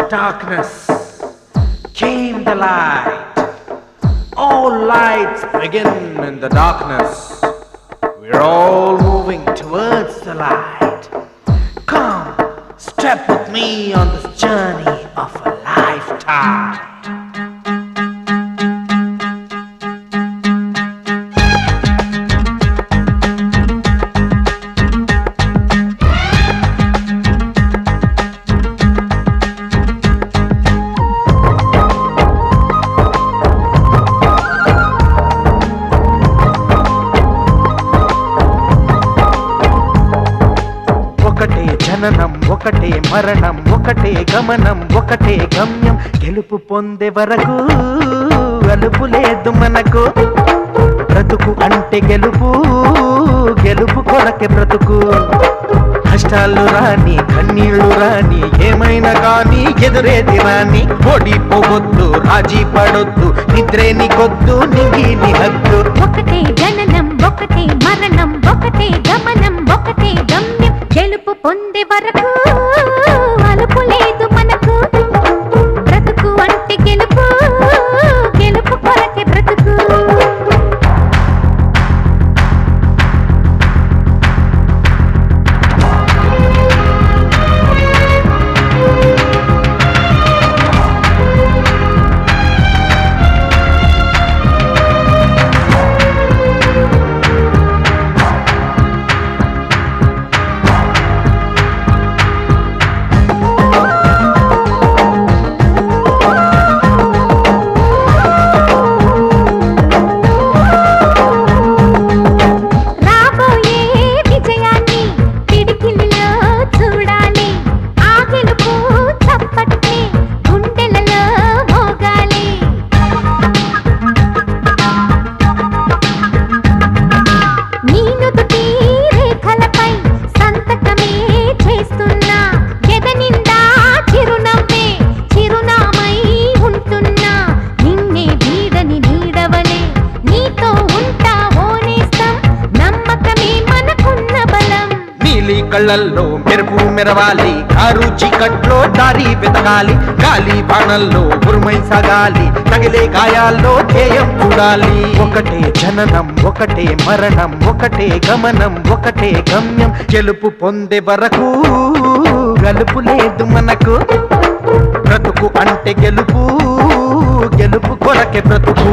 darkness came the light. All lights begin in the darkness. We're all moving towards the light. Come, step with me on this journey of a lifetime. ఒకటే జననం ఒకటే మరణం ఒకటే గమనం ఒకటే గమ్యం గెలుపు పొందే వరకు అలుపు లేదు మనకు బ్రతుకు అంటే గెలుపు గెలుపు కొరకే బ్రతుకు కష్టాలు రాని కన్నీళ్లు రాని ఏమైనా కానీ ఎదురేది రాని ఓడిపోవద్దు రాజీ పడొద్దు నిద్రే నీకొద్దు నిగిలి హద్దు ఒకటే జననం ఒకటే మరణం ఒకటే గమనం ఒకటే గమ్యం గెలుపు పొందే వరకు అలుపు లేదు మనకు బ్రతుకు అంటే గెలుపు గెలుపు కొరకే బ్రతుకు కళ్ళల్లో మెరుపు మెరవాలి కారు చీకట్లో దారి వెతకాలి గాలి బాణల్లో ఉరుమై సాగాలి తగిలే గాయాల్లో ధ్యేయం చూడాలి ఒకటే జననం ఒకటే మరణం ఒకటే గమనం ఒకటే గమ్యం గెలుపు పొందే వరకు గలుపు లేదు మనకు బ్రతుకు అంటే గెలుపు గెలుపు కొరకే బ్రతుకు